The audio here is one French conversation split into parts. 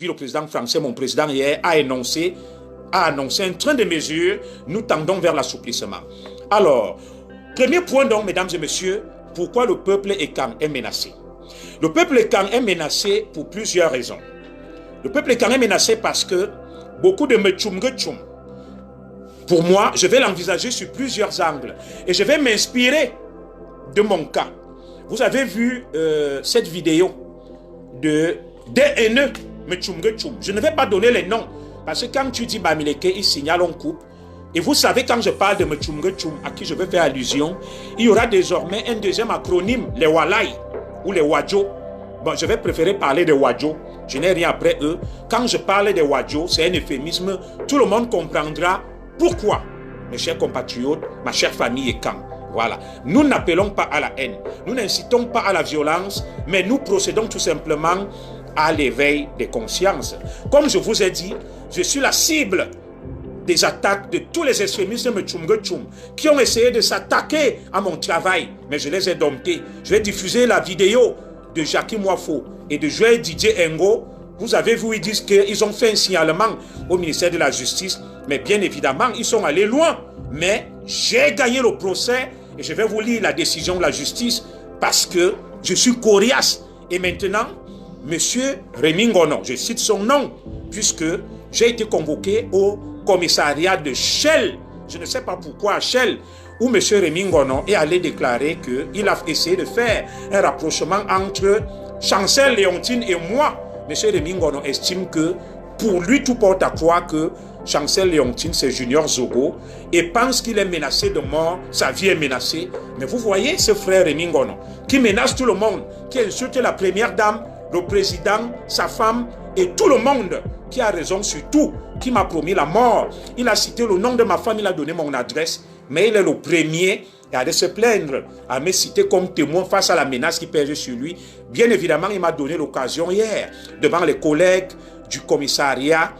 le président français, mon président hier, a annoncé un train de mesures, nous tendons vers l'assouplissement. Alors, premier point donc, mesdames et messieurs, pourquoi le peuple ékan est menacé? Le peuple ékan est menacé pour plusieurs raisons. Le peuple ékan est menacé parce que beaucoup de metchoum-getchoum, pour moi, je vais l'envisager sur plusieurs angles et je vais m'inspirer de mon cas. Vous avez vu cette vidéo des haineux metchoum-getchoum. Je ne vais pas donner les noms parce que quand tu dis Bamileke, il signale, on coupe. Et vous savez, quand je parle de metchoum-getchoum, à qui je vais faire allusion, il y aura désormais un deuxième acronyme, les Walai ou les Wadjo. Bon, je vais préférer parler des Wadjo. Je n'ai rien après eux. Quand je parle des Wadjo, c'est un euphémisme. Tout le monde comprendra pourquoi, mes chers compatriotes, ma chère famille ékan. Voilà. Nous n'appelons pas à la haine. Nous n'incitons pas à la violence, mais nous procédons tout simplement à l'éveil des consciences. Comme je vous ai dit, je suis la cible des attaques de tous les extrémistes de metchoum-getchoum qui ont essayé de s'attaquer à mon travail, mais je les ai domptés. Je vais diffuser la vidéo de Jackie Moifo et de Joël Didier Ngo. Vous avez vu, ils disent qu'ils ont fait un signalement au ministère de la Justice, mais bien évidemment, ils sont allés loin. Mais j'ai gagné le procès et je vais vous lire la décision de la justice parce que je suis coriace. Et maintenant, Monsieur Rémy Ngono, je cite son nom, puisque j'ai été convoqué au commissariat de Shell. Je ne sais pas pourquoi à Shell, où M. Rémy Ngono est allé déclarer qu'il a essayé de faire un rapprochement entre Chancel Léontine et moi. M. Rémy Ngono estime que pour lui, tout porte à croire que Chancel Léontine, c'est Junior Zogo, et pense qu'il est menacé de mort, sa vie est menacée. Mais vous voyez ce frère Rémy Ngono, qui menace tout le monde, qui insulte la première dame, le président, sa femme, et tout le monde, qui a raison sur tout, qui m'a promis la mort. Il a cité le nom de ma femme, il a donné mon adresse, mais il est le premier à aller se plaindre, à me citer comme témoin face à la menace qui pèse sur lui. Bien évidemment, il m'a donné l'occasion hier, devant les collègues du commissariat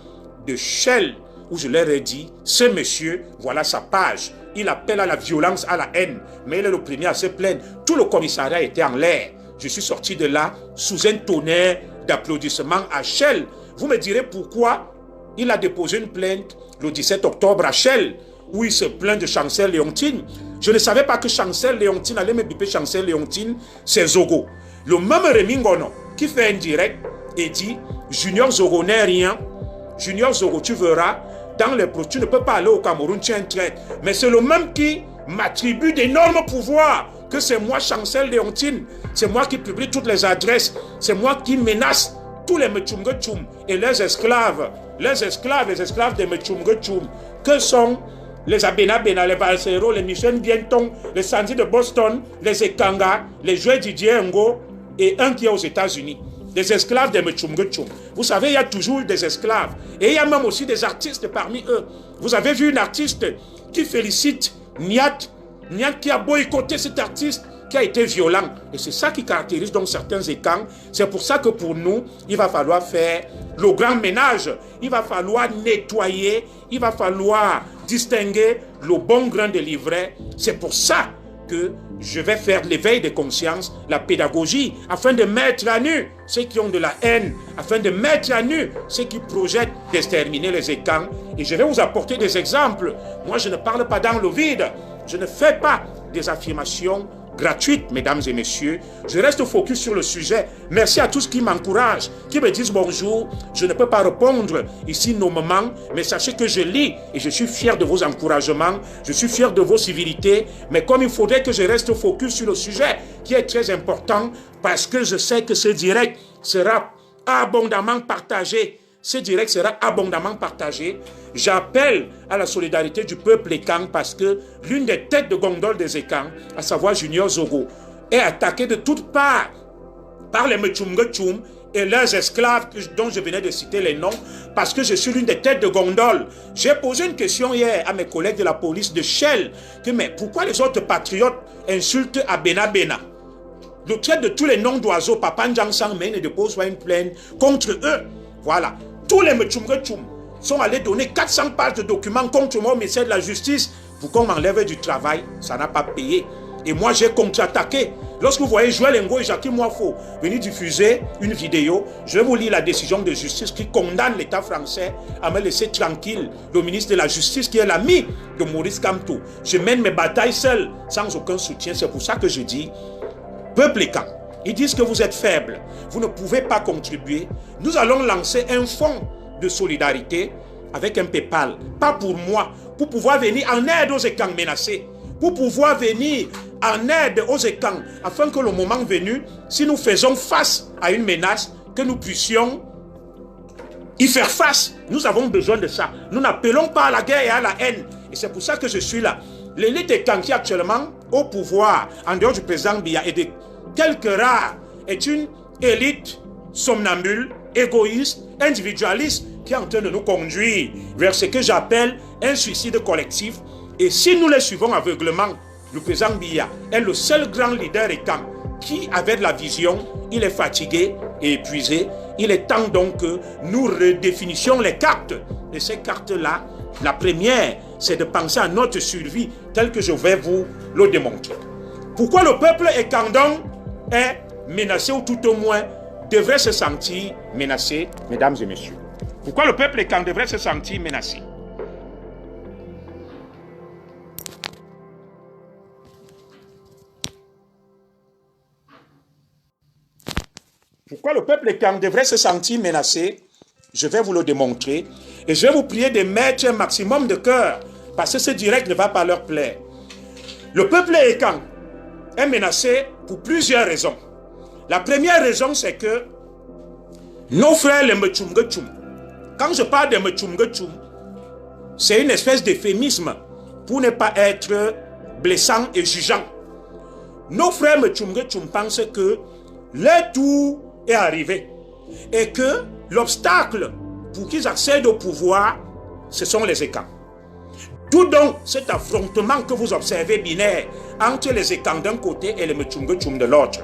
de Shell, où je leur ai dit, ce monsieur, voilà sa page. Il appelle à la violence, à la haine, mais il est le premier à se plaindre. Tout le commissariat était en l'air. Je suis sorti de là sous un tonnerre d'applaudissements à Shell. Vous me direz pourquoi il a déposé une plainte le 17 octobre à Shell, où il se plaint de Chancel Léontine. Je ne savais pas que Chancel Léontine allait me biper. Chancel Léontine, c'est Zogo. Le même Rémy Ngono qui fait un direct et dit, Junior Zogo n'est rien. Junior Zogo, tu verras, dans les tu ne peux pas aller au Cameroun, tu es un traître. Mais c'est le même qui m'attribue d'énormes pouvoirs, que c'est moi, Chancel Léontine. C'est moi qui publie toutes les adresses. C'est moi qui menace tous les metchoum-getchoum et les esclaves des metchoum-getchoum, que sont les Abena-Bena, les Balsero, les Michel Bienton, les Sandy de Boston, les Ekanga, les Joël Didier Ngo et un qui est aux États-Unis. Des esclaves des metchoum-getchoum. Vous savez, il y a toujours des esclaves. Et il y a même aussi des artistes parmi eux. Vous avez vu une artiste qui félicite Niat qui a boycotté cet artiste qui a été violent. Et c'est ça qui caractérise donc certains ékans. C'est pour ça que pour nous, il va falloir faire le grand ménage. Il va falloir nettoyer. Il va falloir distinguer le bon grain de l'ivraie. C'est pour ça que je vais faire l'éveil des consciences, la pédagogie, afin de mettre à nu ceux qui ont de la haine, afin de mettre à nu ceux qui projettent d'exterminer les ékans. Et je vais vous apporter des exemples. Moi, je ne parle pas dans le vide. Je ne fais pas des affirmations gratuites, mesdames et messieurs. Je reste focus sur le sujet. Merci à tous qui m'encouragent, qui me disent bonjour. Je ne peux pas répondre ici nommément, mais sachez que je lis et je suis fier de vos encouragements. Je suis fier de vos civilités. Mais comme il faudrait que je reste focus sur le sujet qui est très important, parce que je sais que ce direct sera abondamment partagé. Ce direct sera abondamment partagé. J'appelle à la solidarité du peuple ékan parce que l'une des têtes de gondole des ékans, à savoir Junior Zogo, est attaquée de toutes parts par les metchoum-getchoum et leurs esclaves dont je venais de citer les noms parce que je suis l'une des têtes de gondole. J'ai posé une question hier à mes collègues de la police de Shell que mais pourquoi les autres patriotes insultent Abena-Bena? Le trait de tous les noms d'oiseaux, Papa Njangsang, mais ne dépose pas une plainte contre eux. Voilà. Tous les metchoum-getchoum sont allés donner 400 pages de documents contre moi au ministère de la Justice pour qu'on m'enlève du travail. Ça n'a pas payé. Et moi, j'ai contre-attaqué. Lorsque vous voyez Joël Ngo et Jacques Moifo venir diffuser une vidéo, je vais vous lire la décision de justice qui condamne l'État français à me laisser tranquille. Le ministre de la Justice qui est l'ami de Maurice Kamto. Je mène mes batailles seul, sans aucun soutien. C'est pour ça que je dis, peuple et camp, ils disent que vous êtes faibles, vous ne pouvez pas contribuer. Nous allons lancer un fonds de solidarité avec un PayPal, pas pour moi, pour pouvoir venir en aide aux écans menacés, pour pouvoir venir en aide aux écans, afin que le moment venu, si nous faisons face à une menace, que nous puissions y faire face. Nous avons besoin de ça. Nous n'appelons pas à la guerre et à la haine. Et c'est pour ça que je suis là. L'élite écan qui est actuellement au pouvoir, en dehors du président Biya et de quelques rares, est une élite somnambule, égoïste, individualiste, qui est en train de nous conduire vers ce que j'appelle un suicide collectif. Et si nous les suivons aveuglement, le président Biya est le seul grand leader écan qui avait de la vision. Il est fatigué et épuisé. Il est temps donc que nous redéfinissions les cartes. Et ces cartes-là, la première, c'est de penser à notre survie, telle que je vais vous le démontrer. Pourquoi le peuple écandon est menacé, ou tout au moins devrait se sentir menacé, mesdames et messieurs? Pourquoi le peuple écandon devrait se sentir menacé? Pourquoi le peuple écang devrait se sentir menacé? Je vais vous le démontrer. Et je vais vous prier de mettre un maximum de cœur, parce que ce direct ne va pas leur plaire. Le peuple écang est menacé pour plusieurs raisons. La première raison, c'est que nos frères les Mechumgechum, quand je parle de Mechumgechum, c'est une espèce d'euphémisme pour ne pas être blessant et jugeant. Nos frères Mechumgechum pensent que leur tour est arrivé et que l'obstacle pour qu'ils accèdent au pouvoir, ce sont les écans. D'où donc cet affrontement que vous observez binaire entre les écans d'un côté et les Mechumgechum de l'autre.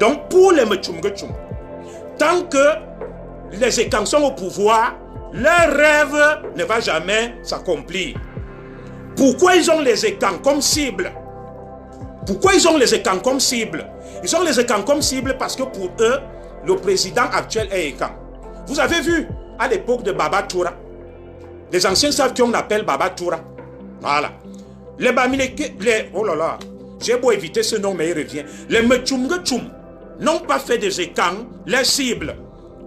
Donc pour les Mechumgechum, tant que les écans sont au pouvoir, leur rêve ne va jamais s'accomplir. Pourquoi ils ont les écans comme cible? Pourquoi ils ont les écans comme cible? Ils ont les écans comme cible parce que pour eux, le président actuel est écan. Vous avez vu, à l'époque de Baba Toura, les anciens savent qu'on appelle Baba Toura. Voilà. Les Bamileke, oh là là, j'ai beau éviter ce nom, mais il revient. Les Mechumgechum n'ont pas fait des écans les cibles.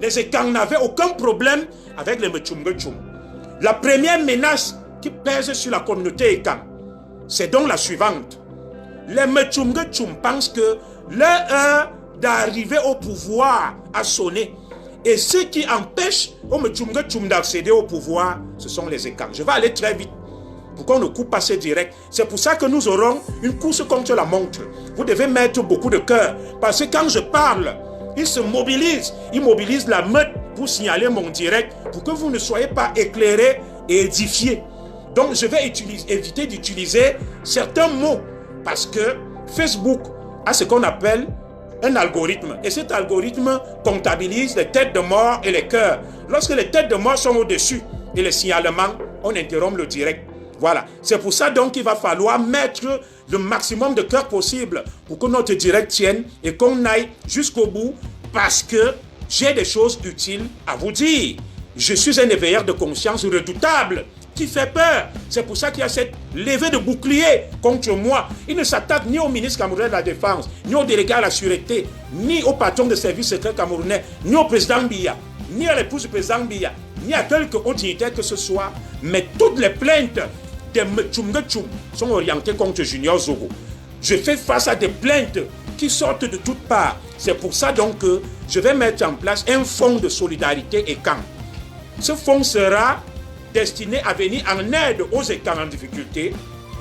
Les écans n'avaient aucun problème avec les Mechumgechum. La première menace qui pèse sur la communauté écan, c'est donc la suivante. Les Mechumgechum pensent que leur heure d'arriver au pouvoir a sonné. Et ce qui empêche aux Mechumgechum d'accéder au pouvoir, ce sont les écans. Je vais aller très vite pour qu'on ne coupe pas ce direct. C'est pour ça que nous aurons une course contre la montre. Vous devez mettre beaucoup de cœur. Parce que quand je parle, ils se mobilisent. Ils mobilisent la meute pour signaler mon direct, pour que vous ne soyez pas éclairés et édifiés. Donc je vais éviter d'utiliser certains mots. Parce que Facebook a ce qu'on appelle un algorithme. Et cet algorithme comptabilise les têtes de mort et les cœurs. Lorsque les têtes de mort sont au-dessus et les signalements, on interrompt le direct. Voilà. C'est pour ça donc qu'il va falloir mettre le maximum de cœur possible pour que notre direct tienne et qu'on aille jusqu'au bout, parce que j'ai des choses utiles à vous dire. Je suis un éveilleur de conscience redoutable qui fait peur. C'est pour ça qu'il y a cette levée de bouclier contre moi. Il ne s'attaque ni au ministre camerounais de la Défense, ni au délégué à la sûreté, ni au patron de service secret camerounais, ni au président Biya, ni à l'épouse du président Biya, ni à quelque autre dignitaire que ce soit. Mais toutes les plaintes des Mechumgechum sont orientées contre Junior Zogo. Je fais face à des plaintes qui sortent de toutes parts. C'est pour ça donc que je vais mettre en place un fonds de solidarité écan. Ce fonds sera destiné à venir en aide aux écans en difficulté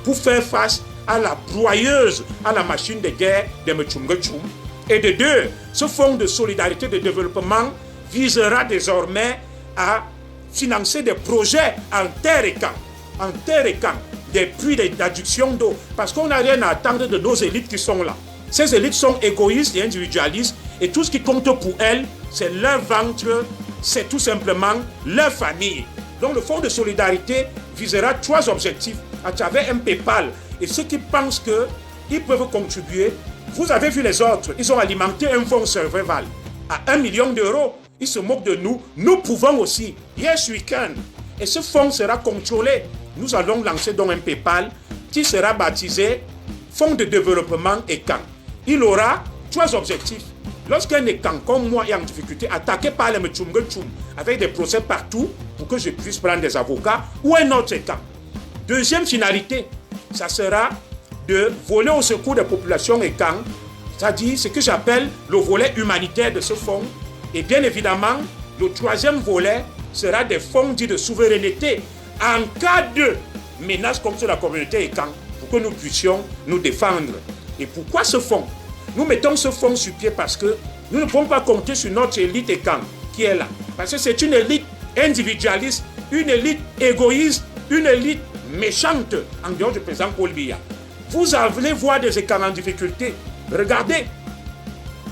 pour faire face à la broyeuse, à la machine de guerre des Mechumgechum. Et de deux, ce fonds de solidarité de développement visera désormais à financer des projets en terre écan, des puits d'adduction d'eau, parce qu'on n'a rien à attendre de nos élites qui sont là. Ces élites sont égoïstes et individualistes, et tout ce qui compte pour elles, c'est leur ventre, c'est tout simplement leur famille. Donc le fonds de solidarité visera 3 objectifs à travers un PayPal. Et ceux qui pensent qu'ils peuvent contribuer Vous avez vu les autres, ils ont alimenté un fonds survival à 1 million d'euros. Ils se moquent de nous. Nous pouvons aussi. Yes, we can. Et ce fonds sera contrôlé. Nous allons lancer donc un PayPal qui sera baptisé Fonds de développement ECAN. Il aura 3 objectifs. Lorsqu'un ECAN comme moi est en difficulté, attaqué par les Mtchumgetchoum avec des procès partout pour que je puisse prendre des avocats, ou un autre ECAN. Deuxième finalité, ça sera de voler au secours des populations ECAN, c'est-à-dire ce que j'appelle le volet humanitaire de ce fonds. Et bien évidemment, le troisième volet sera des fonds dits de souveraineté en cas de menace contre la communauté ECAN pour que nous puissions nous défendre. Et pourquoi ce fonds? Nous mettons ce fonds sur pied parce que nous ne pouvons pas compter sur notre élite ECAN qui est là. Parce que c'est une élite individualiste, une élite égoïste, une élite méchante en dehors du président Paul Biya. Vous allez voir des ECAN en difficulté. Regardez.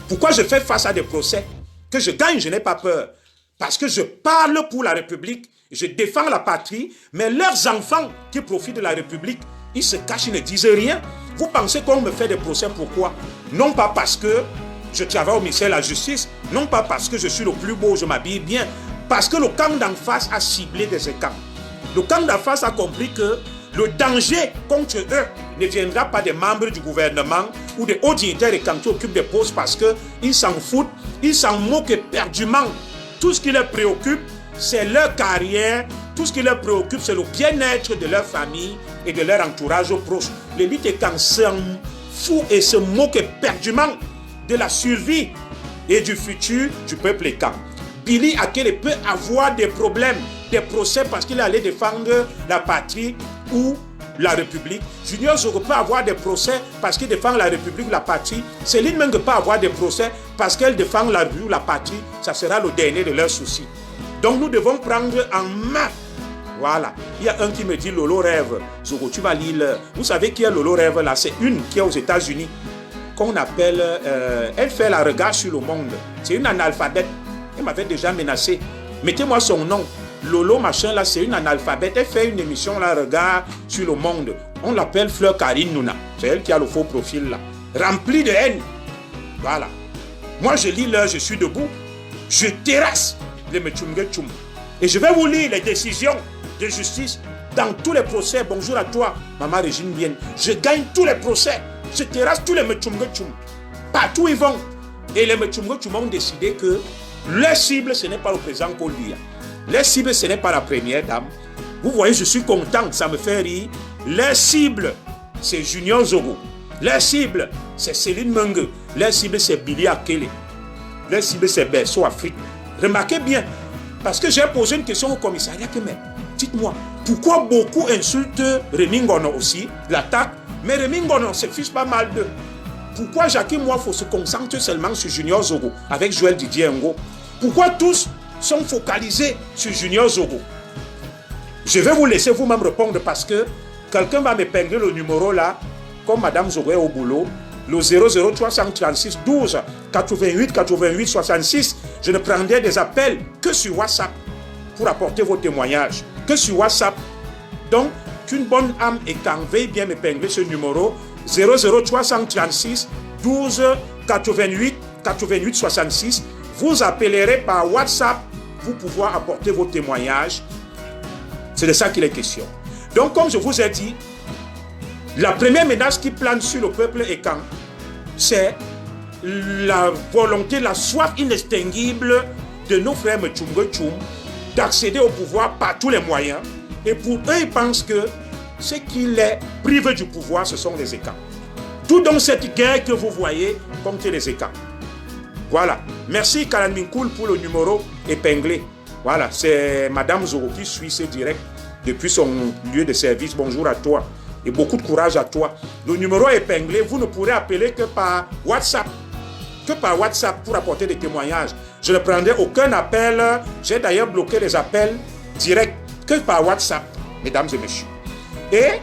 Pourquoi je fais face à des procès? Que je gagne, je n'ai pas peur. Parce que je parle pour la République, je défends la patrie, mais leurs enfants qui profitent de la République, ils se cachent, ils ne disent rien. Vous pensez qu'on me fait des procès, pourquoi? Non pas parce que je travaille au ministère de la Justice, non pas parce que je suis le plus beau, je m'habille bien, parce que le camp d'en face a ciblé des ECAN. Le camp d'en face a compris que le danger contre eux ne viendra pas des membres du gouvernement ou des hauts dignitaires ECAN qui occupent des postes parce qu'ils s'en foutent, ils s'en moquent éperdument. Tout ce qui les préoccupe, c'est leur carrière. Tout ce qui les préoccupe, c'est le bien-être de leur famille et de leur entourage proche. L'élite ECAN s'en fout et se moque éperdument de la survie et du futur du peuple ECAN. Billy Akele peut avoir des problèmes, des procès parce qu'il est allé défendre la patrie ou la République. Junior Zogo peut avoir des procès parce qu'il défend la République ou la patrie. Céline Meng peut avoir des procès parce qu'elle défend la rue ou la patrie. Ça sera le dernier de leurs soucis. Donc nous devons prendre en main. Voilà. Il y a un qui me dit Lolo rêve. Zogo, tu vas lire. Vous savez qui est Lolo rêve là? C'est une qui est aux États-Unis. Qu'on appelle. Elle fait la regard sur le monde. C'est une analphabète. Elle m'avait déjà menacé. Mettez-moi son nom. Lolo machin là, c'est une analphabète. Elle fait une émission là, regard sur le monde. On l'appelle Fleur Karine Nouna. C'est elle qui a le faux profil là. Rempli de haine. Voilà. Moi je lis là, je suis debout. Je terrasse les Mtchumgetchoum. Et je vais vous lire les décisions de justice dans tous les procès. Bonjour à toi, maman Régine Bien. Je gagne tous les procès. Je terrasse tous les Mtchumgetchoum. Partout ils vont. Et les Mtchumgetchoum ont décidé que leur cible, ce n'est pas le président Paul Biya. Leur cible, ce n'est pas la première dame. Vous voyez, je suis content, ça me fait rire. Leur cible, c'est Junior Zogo. Leur cible, c'est Céline Meng. Leur cible, c'est Billy Akele. Leur cible, c'est Berceau Afrique. Remarquez bien, parce que j'ai posé une question au commissariat que, mais dites-moi, pourquoi beaucoup insultent Rémi Ngono aussi, l'attaque, mais Rémi Ngono se fiche pas mal d'eux. Pourquoi Jackie Moi faut se concentrer seulement sur Junior Zogo avec Joël Didier Ngo? Pourquoi tous sont focalisés sur Junior Zogo? Je vais vous laisser vous-même répondre parce que quelqu'un va m'épingler le numéro là, comme Madame Zogo est au boulot, le 00336 12 88 88 66. Je ne prendrai des appels que sur WhatsApp pour apporter vos témoignages, que sur WhatsApp. Donc, qu'une bonne âme ECAN veuille bien m'épingler ce numéro 00336 12 88 88 66. Vous appellerez par WhatsApp pour pouvoir apporter vos témoignages. C'est de ça qu'il est question. Donc, comme je vous ai dit, la première menace qui plane sur le peuple ECAN, c'est la volonté, la soif inextinguible de nos frères Mtchumgetchoum d'accéder au pouvoir par tous les moyens. Et pour eux, ils pensent que ce qui les prive du pouvoir, ce sont les ECAN. Tout dans cette guerre que vous voyez contre les ECAN. Voilà. Merci Karan Minkoul pour le numéro épinglé. Voilà, c'est Madame Zogo qui suit ce direct depuis son lieu de service. Bonjour à toi et beaucoup de courage à toi. Le numéro épinglé, vous ne pourrez appeler que par WhatsApp. Que par WhatsApp pour apporter des témoignages. Je ne prendrai aucun appel. J'ai d'ailleurs bloqué les appels directs que par WhatsApp, mesdames et messieurs. Et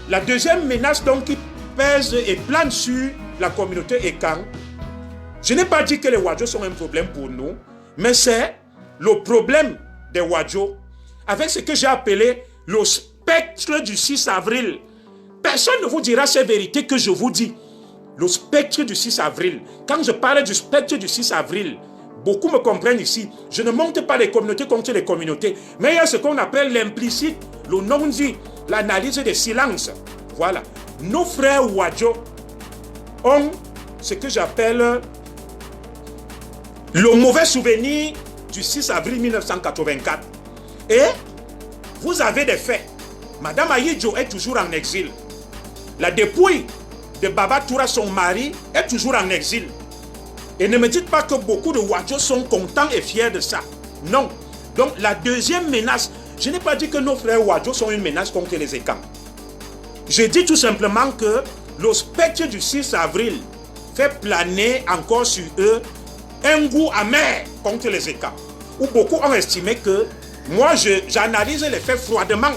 la deuxième menace donc qui pèse et plane sur la communauté ECAN, je n'ai pas dit que les Wadjo sont un problème pour nous, mais c'est le problème des Wadjo avec ce que j'ai appelé le spectre du 6 avril. Personne ne vous dira ces vérités que je vous dis. le spectre du 6 avril. Quand je parle du spectre du 6 avril, beaucoup me comprennent ici. Je ne monte pas les communautés contre les communautés, mais il y a ce qu'on appelle l'implicite, le non-dit, l'analyse des silences. Voilà. Nos frères Wadjo ont ce que j'appelle le mauvais souvenir du 6 avril 1984. Et vous avez des faits. Madame Ahidjo est toujours en exil. La dépouille de Baba Toura, son mari, est toujours en exil. Et ne me dites pas que beaucoup de Wadjo sont contents et fiers de ça. Non. Donc la deuxième menace, je n'ai pas dit que nos frères Wadjo sont une menace contre les Ekans. Je dis tout simplement que le spectre du 6 avril fait planer encore sur eux un goût amer contre les Ekans. Où beaucoup ont estimé que moi, j'analyse les faits froidement.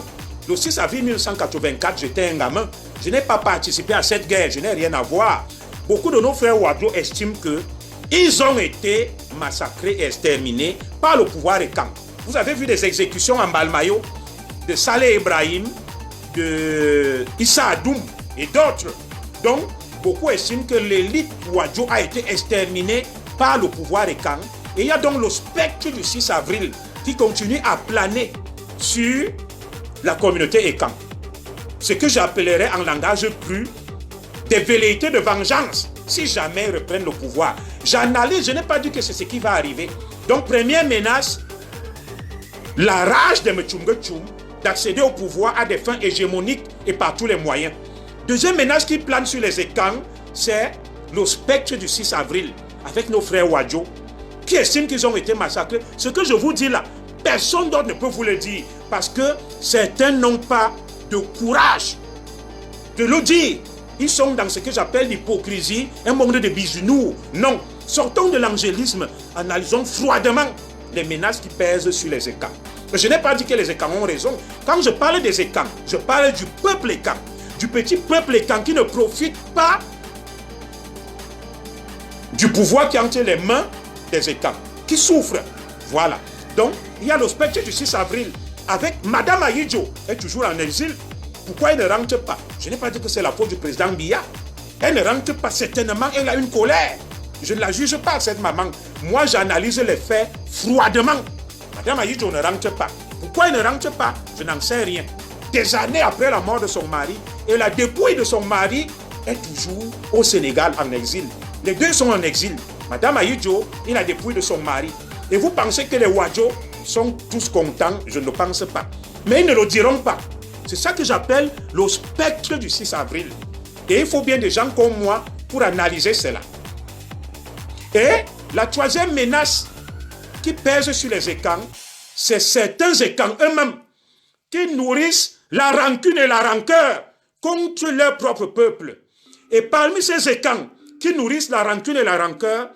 Le 6 avril 1984, j'étais un gamin. Je n'ai pas participé à cette guerre, je n'ai rien à voir. Beaucoup de nos frères Wadjo estiment qu'ils ont été massacrés et exterminés par le pouvoir Ekan. Vous avez vu des exécutions en Balmayo de Saleh Ibrahim, de Issa Adoum et d'autres. Donc, beaucoup estiment que l'élite Wadjo a été exterminée par le pouvoir Ekan. Et il y a donc le spectre du 6 avril qui continue à planer sur la communauté Ekan. Ce que j'appellerais en langage cru des velléités de vengeance si jamais ils reprennent le pouvoir. J'analyse, je n'ai pas dit que c'est ce qui va arriver. Donc, première menace, la rage de Mechunge Tchoum d'accéder au pouvoir à des fins hégémoniques et par tous les moyens. Deuxième menace qui plane sur les Ekans, c'est le spectre du 6 avril avec nos frères Wadjo qui estiment qu'ils ont été massacrés. Ce que je vous dis là, personne d'autre ne peut vous le dire parce que certains n'ont pas de courage de le dire. Ils sont dans ce que j'appelle l'hypocrisie, un monde de bisounours. Non, sortons de l'angélisme, analysons froidement les menaces qui pèsent sur les Ekans. Je n'ai pas dit que les Ekans ont raison. Quand je parle des Ekans, je parle du peuple Ekan, du petit peuple Ekan qui ne profite pas du pouvoir qui est entre les mains des Ekans, qui souffre. Voilà. Donc, il y a le spectre du 6 avril avec Madame Ahidjo, elle est toujours en exil. Pourquoi elle ne rentre pas? Je n'ai pas dit que c'est la faute du président Biya. Elle ne rentre pas, certainement, elle a une colère. Je ne la juge pas, cette maman. Moi, j'analyse les faits froidement. Madame Ahidjo ne rentre pas. Pourquoi elle ne rentre pas? Je n'en sais rien. Des années après la mort de son mari, et la dépouille de son mari est toujours au Sénégal en exil. Les deux sont en exil. Madame Ahidjo et la dépouille de son mari. Et vous pensez que les Wadjo sont tous contents? Je ne pense pas. Mais ils ne le diront pas. C'est ça que j'appelle le spectre du 6 avril. Et il faut bien des gens comme moi pour analyser cela. Et la troisième menace qui pèse sur les Ekans, c'est certains Ekans eux-mêmes qui nourrissent la rancune et la rancœur contre leur propre peuple. Et parmi ces Ekans qui nourrissent la rancune et la rancœur,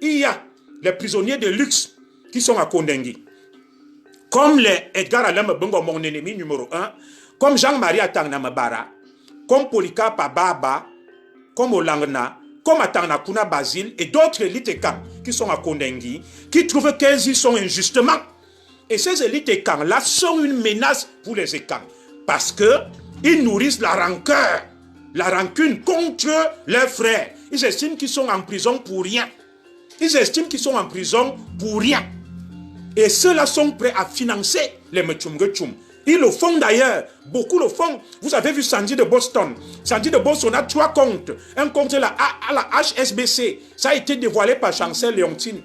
il y a les prisonniers de luxe qui sont à Kondengui. Comme les Edgar Alem Bongo, mon ennemi numéro 1, comme Jean-Marie Atangna Mabara, comme Polycarpe Ababa, comme Olangna, comme Atangna Kuna Basile et d'autres élites Ekans qui sont à Kondengui, qui trouvent qu'elles y sont injustement. Et ces élites Ekans-là sont une menace pour les Ekans parce qu'ils nourrissent la rancœur, la rancune contre leurs frères. Ils estiment qu'ils sont en prison pour rien. Ils estiment qu'ils sont en prison pour rien. Et ceux-là sont prêts à financer les Mechunge Tchoum. Ils le font d'ailleurs, beaucoup le font. Vous avez vu Sandy de Boston. Sandy de Boston a 3 comptes. Un compte à la HSBC, ça a été dévoilé par Chancel Léontine.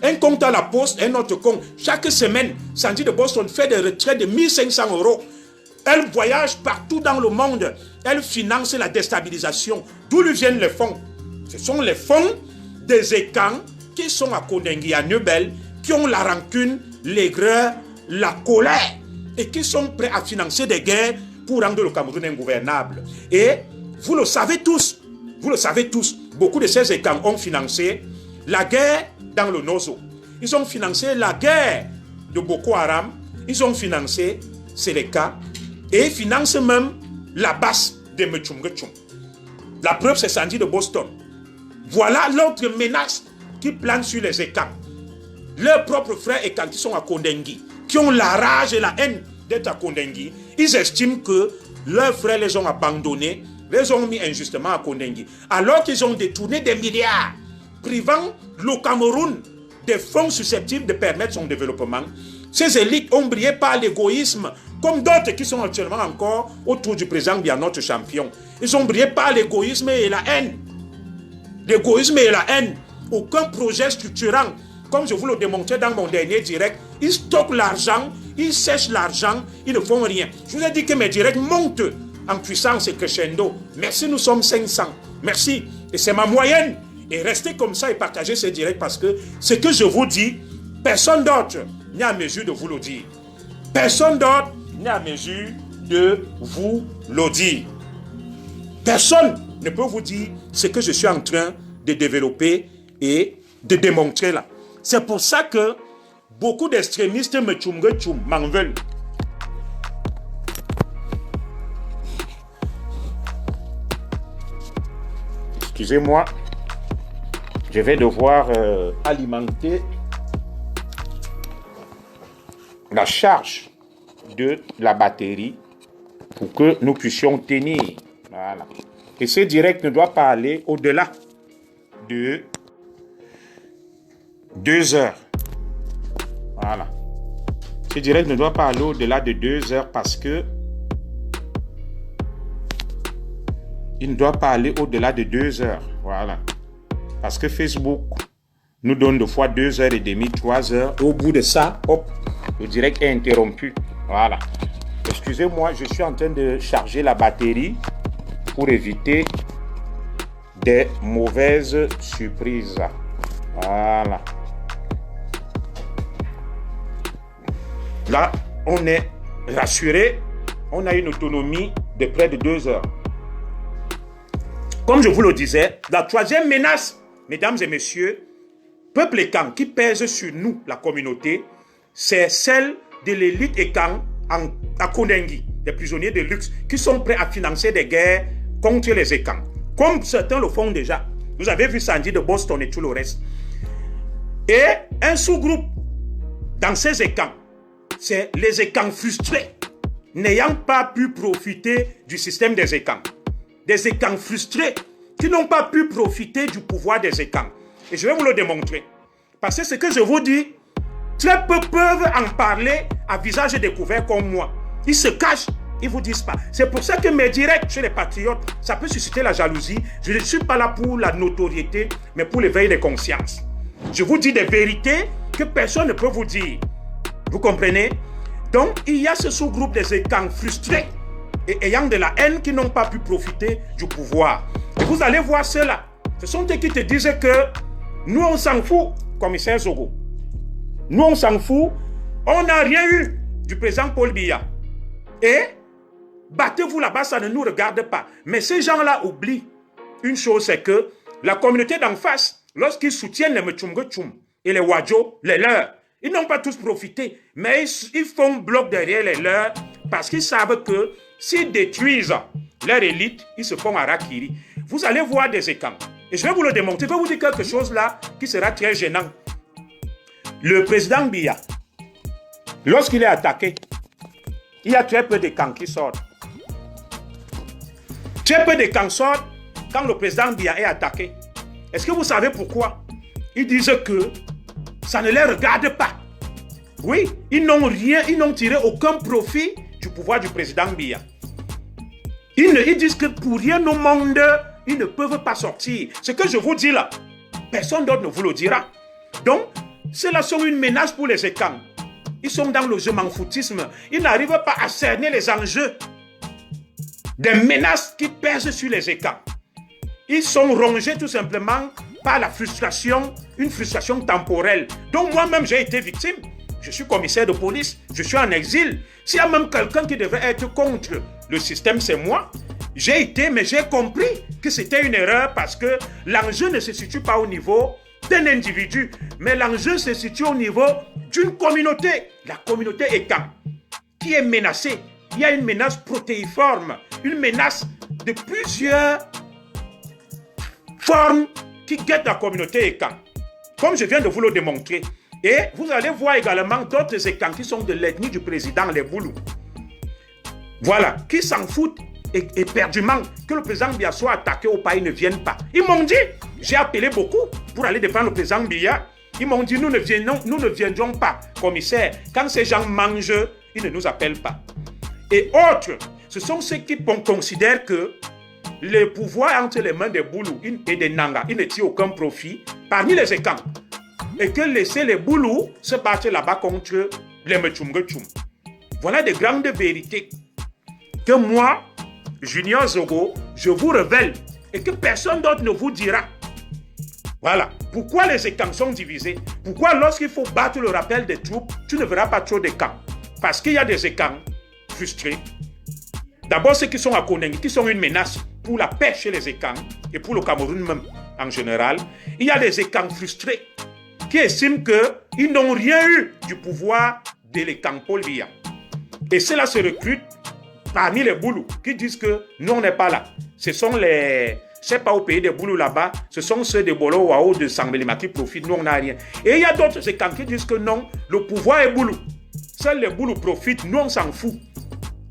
Un compte à la Poste, un autre compte. Chaque semaine, Sandy de Boston fait des retraites de 1500 €. Elle voyage partout dans le monde. Elle finance la déstabilisation. D'où lui viennent les fonds? Ce sont les fonds des Ekans qui sont à Kondengui, à Neubel, qui ont la rancune, l'aigreur, la colère et qui sont prêts à financer des guerres pour rendre le Cameroun ingouvernable. Et vous le savez tous, beaucoup de ces Ekans ont financé la guerre dans le Nozo. Ils ont financé la guerre de Boko Haram, ils ont financé Seleka et ils financent même la base de Mechunge Tchoum. La preuve, c'est Sandy de Boston. Voilà l'autre menace qui plane sur les Ekans. Leurs propres frères Ekans qui sont à Kondengui, qui ont la rage et la haine d'être à Kondengui, ils estiment que leurs frères les ont abandonnés, les ont mis injustement à Kondengi, alors qu'ils ont détourné des milliards, privant le Cameroun des fonds susceptibles de permettre son développement. Ces élites ont brillé par l'égoïsme, comme d'autres qui sont actuellement encore autour du président Biya, notre champion. Ils ont brillé par l'égoïsme et la haine. L'égoïsme et la haine. Aucun projet structurant. Comme je vous le démontrais dans mon dernier direct, ils stockent l'argent, ils sèchent l'argent, ils ne font rien. Je vous ai dit que mes directs montent en puissance et crescendo. Merci, nous sommes 500. Merci. Et c'est ma moyenne. Et restez comme ça et partagez ces directs parce que ce que je vous dis, personne d'autre n'est à mesure de vous le dire. Personne d'autre n'est à mesure de vous le dire. Personne ne peut vous dire ce que je suis en train de développer et de démontrer là. C'est pour ça que beaucoup d'extrémistes m'en veulent. Excusez-moi, je vais devoir alimenter la charge de la batterie pour que nous puissions tenir. Voilà. Et ce direct ne doit pas aller au-delà de 2 heures. Voilà. Ce direct ne doit pas aller au-delà de 2 heures parce que il ne doit pas aller au-delà de 2 heures. Voilà. Parce que Facebook nous donne de fois 2h30, 3 heures. Et au bout de ça, hop, le direct est interrompu. Voilà. Excusez-moi, je suis en train de charger la batterie pour éviter des mauvaises surprises. Voilà. Là, on est rassuré. On a une autonomie de près de 2 heures. Comme je vous le disais, la troisième menace, mesdames et messieurs, peuple Ekang qui pèse sur nous, la communauté, c'est celle de l'élite Ekang à Kondengi, des prisonniers de luxe qui sont prêts à financer des guerres contre les Ekang. Comme certains le font déjà. Vous avez vu Sandy de Boston et tout le reste. Et un sous-groupe dans ces Ekang, c'est les Ekang frustrés, n'ayant pas pu profiter du système des Ekang. Des Ekang frustrés qui n'ont pas pu profiter du pouvoir des Ekang. Et je vais vous le démontrer. Parce que ce que je vous dis, très peu peuvent en parler à visage découvert comme moi. Ils se cachent, ils ne vous disent pas. C'est pour ça que mes directs chez les patriotes, ça peut susciter la jalousie. Je ne suis pas là pour la notoriété, mais pour l'éveil des consciences. Je vous dis des vérités que personne ne peut vous dire. Vous comprenez? Donc, il y a ce sous-groupe des Ekang frustrés et ayant de la haine qui n'ont pas pu profiter du pouvoir. Et vous allez voir cela. Ce sont eux qui te disent que nous, on s'en fout, commissaire Zogo. Nous, on s'en fout. On n'a rien eu du président Paul Biya. Et battez-vous là-bas, ça ne nous regarde pas. Mais ces gens-là oublient une chose, c'est que la communauté d'en face, lorsqu'ils soutiennent les Mechumgechum et les Wadjo, les leurs, ils n'ont pas tous profité, mais ils font bloc derrière les leurs parce qu'ils savent que s'ils détruisent leur élite, ils se font harakiri. Vous allez voir des Ekang. Et je vais vous le démontrer. Je vais vous dire quelque chose là qui sera très gênant. Le président Biya, lorsqu'il est attaqué, il y a très peu de camps qui sortent. Très peu de camps sortent quand le président Biya est attaqué. Est-ce que vous savez pourquoi? Ils disent que ça ne les regarde pas. Oui, ils n'ont rien, ils n'ont tiré aucun profit du pouvoir du président Biya. Ils disent que pour rien au monde, ils ne peuvent pas sortir. Ce que je vous dis là, personne d'autre ne vous le dira. Donc, ceux-là sont une menace pour les Ekang. Ils sont dans le je m'en foutisme. Ils n'arrivent pas à cerner les enjeux des menaces qui pèsent sur les Ekang. Ils sont rongés tout simplement par la frustration, une frustration temporelle. Donc moi-même, j'ai été victime. Je suis commissaire de police, je suis en exil. S'il y a même quelqu'un qui devait être contre le système, c'est moi. J'ai été, mais j'ai compris que c'était une erreur parce que l'enjeu ne se situe pas au niveau d'un individu, mais l'enjeu se situe au niveau d'une communauté, la communauté Ekang, qui est menacée. Il y a une menace protéiforme, une menace de plusieurs formes qui guettent la communauté Ekang, comme je viens de vous le démontrer. Et vous allez voir également d'autres Ekang qui sont de l'ethnie du président, les Boulous. Voilà, qui s'en foutent éperdument que le président Biya soit attaqué au pays ne viennent pas. Ils m'ont dit, j'ai appelé beaucoup pour aller défendre le président Biya. Ils m'ont dit, nous ne viendrons pas, commissaire. Quand ces gens mangent, ils ne nous appellent pas. Et autres, ce sont ceux qui considèrent que le pouvoir entre les mains des Boulous et des Nanga, il ne tire aucun profit parmi les Ekans. Et que laisser les Boulous se battre là-bas contre les Mechumgechum. Voilà des grandes vérités que moi, Junior Zogo, je vous révèle et que personne d'autre ne vous dira. Voilà. Pourquoi les Ekans sont divisés? Pourquoi lorsqu'il faut battre le rappel des troupes, tu ne verras pas trop de camps? Parce qu'il y a des Ekans frustrés. D'abord ceux qui sont à Konengi, qui sont une menace pour la paix chez les Ekans et pour le Cameroun même en général. Il y a des Ekans frustrés qui estiment qu'ils n'ont rien eu du pouvoir de l'Ekan Paul Biya. Et cela se recrute parmi les Boulous qui disent que nous on n'est pas là. Ce sont les... Je ne sais pas au pays des Boulous là-bas, ce sont ceux de Bolo Wao, de Sangbelima qui profitent, nous on n'a rien. Et il y a d'autres Ekans qui disent que non, le pouvoir est Boulou. Seuls les Boulous profitent, nous on s'en fout.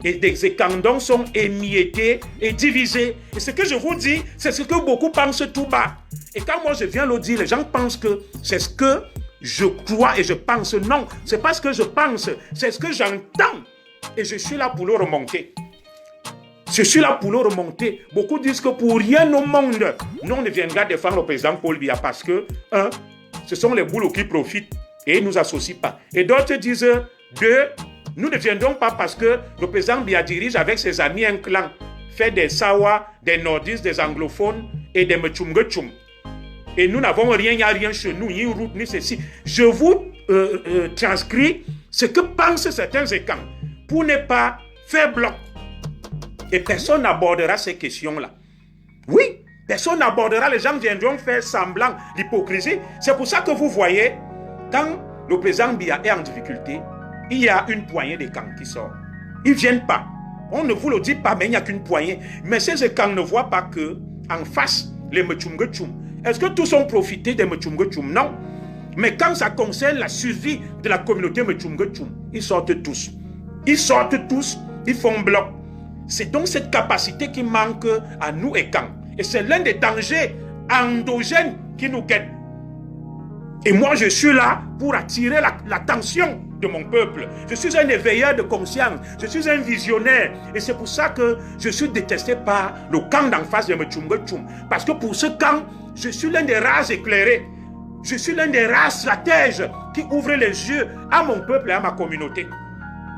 Et des Ekandons sont émiettés et divisés. Et ce que je vous dis, c'est ce que beaucoup pensent tout bas. Et quand moi je viens le dire, les gens pensent que c'est ce que je crois et je pense. Non, c'est pas ce que je pense, c'est ce que j'entends. Et je suis là pour le remonter. Je suis là pour le remonter. Beaucoup disent que pour rien au monde, nous on ne viendra défendre le président Paul Biya parce que, ce sont les Boulous qui profitent et ils ne nous associent pas. Et d'autres disent, nous ne viendrons pas parce que le président Biya dirige avec ses amis un clan, fait des Sawa, des nordistes, des anglophones et des Mechumgechum. Et nous n'avons rien, il n'y a rien chez nous, ni une route, ni ceci. Je vous transcris ce que pensent certains Ekans pour ne pas faire bloc. Et personne n'abordera ces questions-là. Oui, personne n'abordera, les gens viendront faire semblant d'hypocrisie. C'est pour ça que vous voyez, quand le président Biya est en difficulté, il y a une poignée d'Ekans qui sort. Ils ne viennent pas. On ne vous le dit pas, mais il n'y a qu'une poignée. Mais ces Ekans ne voient pas que en face, les Mechumgechum. Est-ce que tous ont profité des Mechumgechum? Non. Mais quand ça concerne la survie de la communauté Mechumgechum, ils sortent tous. Ils sortent tous, ils font bloc. C'est donc cette capacité qui manque à nous Ekans. Et c'est l'un des dangers endogènes qui nous guettent. Et moi, je suis là pour attirer l'attention de mon peuple. Je suis un éveilleur de conscience. Je suis un visionnaire. Et c'est pour ça que je suis détesté par le camp d'en face de Mechumgechum. Parce que pour ce camp, je suis l'un des rares éclairés. Je suis l'un des rares stratèges qui ouvrent les yeux à mon peuple et à ma communauté.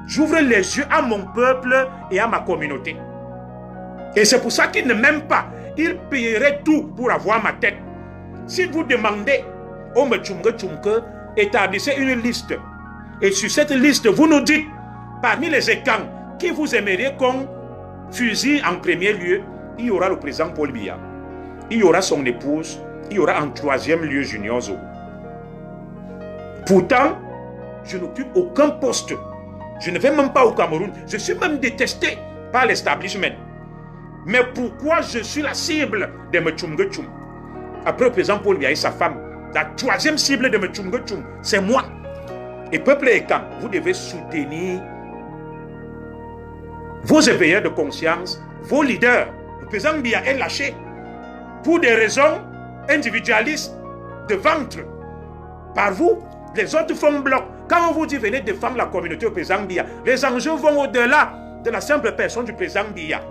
J'ouvre les yeux à mon peuple et à ma communauté. Et c'est pour ça qu'ils ne m'aiment pas. Ils paieraient tout pour avoir ma tête. Si vous demandez au Mechumgechum que établissez une liste, et sur cette liste, vous nous dites, parmi les Ekans, qui vous aimeriez qu'on fusille en premier lieu, il y aura le président Paul Biya. Il y aura son épouse, il y aura en troisième lieu Junior Zogo. Pourtant, je n'occupe aucun poste. Je ne vais même pas au Cameroun. Je suis même détesté par l'establishment. Mais pourquoi je suis la cible de Mechumgechum? Après le président Paul Biya et sa femme, la troisième cible de Mechumgechum, c'est moi. Et peuple Ekan, vous devez soutenir vos éveilleurs de conscience, vos leaders. Le président Biya est lâché pour des raisons individualistes de ventre. Par vous, les autres font bloc. Quand on vous dit venez défendre la communauté au président Biya, les enjeux vont au-delà de la simple personne du président Biya.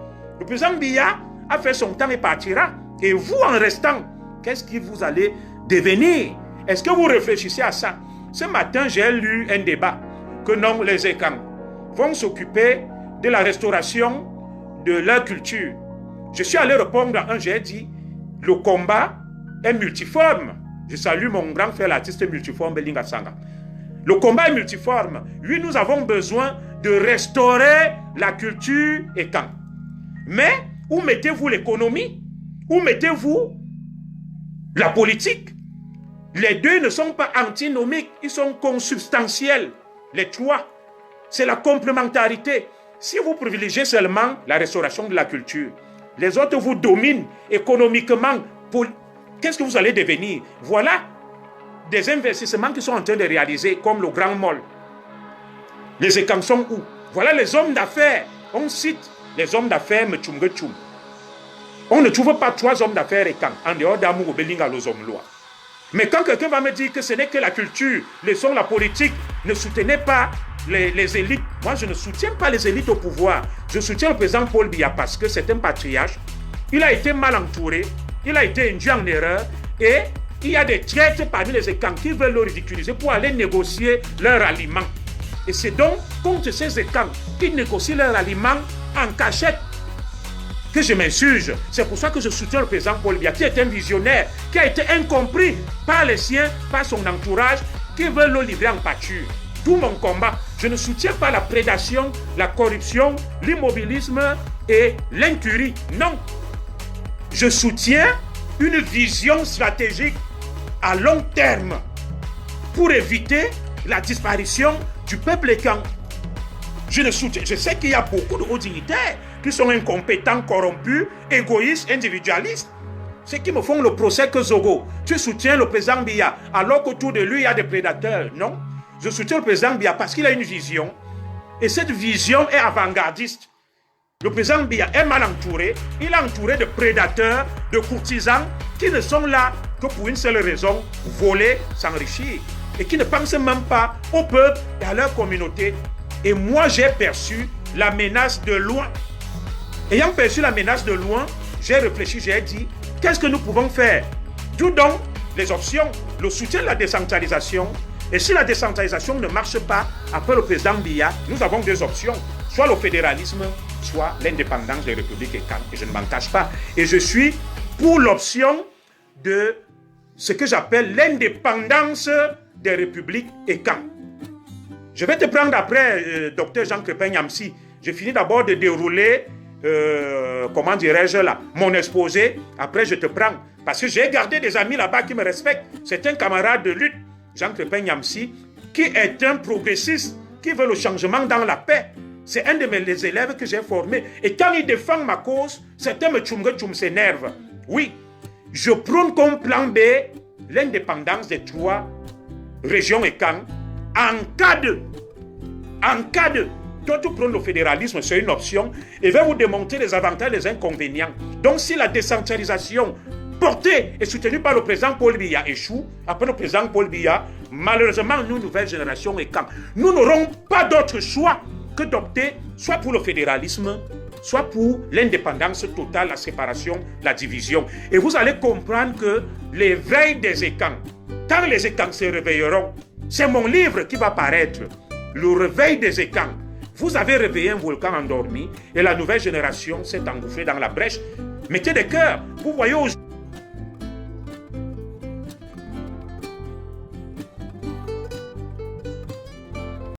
Le président Biya a fait son temps et partira. Et vous, en restant, qu'est-ce que vous allez devenir? Est-ce que vous réfléchissez à ça? Ce matin, j'ai lu un débat que non, les Ekans vont s'occuper de la restauration de leur culture. Je suis allé répondre à un, j'ai dit, le combat est multiforme. Je salue mon grand frère, l'artiste multiforme Belinga Sanga. Le combat est multiforme. Oui, nous avons besoin de restaurer la culture Ekan. Mais où mettez-vous l'économie? Où mettez-vous la politique? Les deux ne sont pas antinomiques, ils sont consubstantiels. Les trois, c'est la complémentarité. Si vous privilégiez seulement la restauration de la culture, les autres vous dominent économiquement. Qu'est-ce que vous allez devenir? Voilà des investissements qui sont en train de réaliser, comme le Grand Mall. Les Ekans sont où? Voilà les hommes d'affaires. On cite les hommes d'affaires Mchumge Tchoum. On ne trouve pas 3 hommes d'affaires et quand, en dehors d'Amour ou Belinga Lozomloa. Mais quand quelqu'un va me dire que ce n'est que la culture, les sons, la politique, ne soutenez pas les élites. Moi, je ne soutiens pas les élites au pouvoir. Je soutiens le président Paul Biya parce que c'est un patriarche. Il a été mal entouré, il a été induit en erreur et il y a des traîtres parmi les écans qui veulent le ridiculiser pour aller négocier leur aliment. Et c'est donc contre ces écans qui négocient leur aliment en cachette que je m'insurge. C'est pour ça que je soutiens le président Paul Biya, qui est un visionnaire, qui a été incompris par les siens, par son entourage, qui veulent le livrer en pâture. Tout mon combat. Je ne soutiens pas la prédation, la corruption, l'immobilisme et l'incurie. Non. Je soutiens une vision stratégique à long terme pour éviter la disparition du peuple écan. Je sais qu'il y a beaucoup de hauts dignitaires qui sont incompétents, corrompus, égoïstes, individualistes. Ceux qui me font le procès que Zogo, tu soutiens le président Biya alors qu'autour de lui il y a des prédateurs. Non, je soutiens le président Biya parce qu'il a une vision et cette vision est avant-gardiste. Le président Biya est mal entouré, il est entouré de prédateurs, de courtisans qui ne sont là que pour une seule raison, voler, s'enrichir et qui ne pensent même pas au peuple et à leur communauté. Et moi j'ai perçu la menace de loin. Ayant perçu la menace de loin, j'ai réfléchi, j'ai dit, qu'est-ce que nous pouvons faire? D'où donc les options, le soutien de la décentralisation. Et si la décentralisation ne marche pas, après le président Biya, nous avons 2 options, soit le fédéralisme, soit l'indépendance des républiques écanes. Et je ne m'en cache pas. Et je suis pour l'option de ce que j'appelle l'indépendance des républiques écanes. Je vais te prendre après, docteur Jean Crépin Nyamsi. Je finis d'abord de dérouler, comment dirais-je là, mon exposé. Après, je te prends. Parce que j'ai gardé des amis là-bas qui me respectent. C'est un camarade de lutte, Jean Crépin Nyamsi, qui est un progressiste, qui veut le changement dans la paix. C'est un de mes élèves que j'ai formé. Et quand il défend ma cause, certains me tchoum s'énervent. Oui, je prône comme plan B l'indépendance des 3 régions écan. En cas de d'autres prônent le fédéralisme, c'est une option, et va vous démontrer les avantages et les inconvénients. Donc si la décentralisation portée et soutenue par le président Paul Biya échoue, après le président Paul Biya, malheureusement, nous, nouvelle génération et quand, nous n'aurons pas d'autre choix que d'opter soit pour le fédéralisme, soit pour l'indépendance totale, la séparation, la division. Et vous allez comprendre que l'éveil des écans, quand les écans se réveilleront, c'est mon livre qui va paraître, le réveil des écans. Vous avez réveillé un volcan endormi et la nouvelle génération s'est engouffrée dans la brèche. Mettez des cœurs. Vous voyez aujourd'hui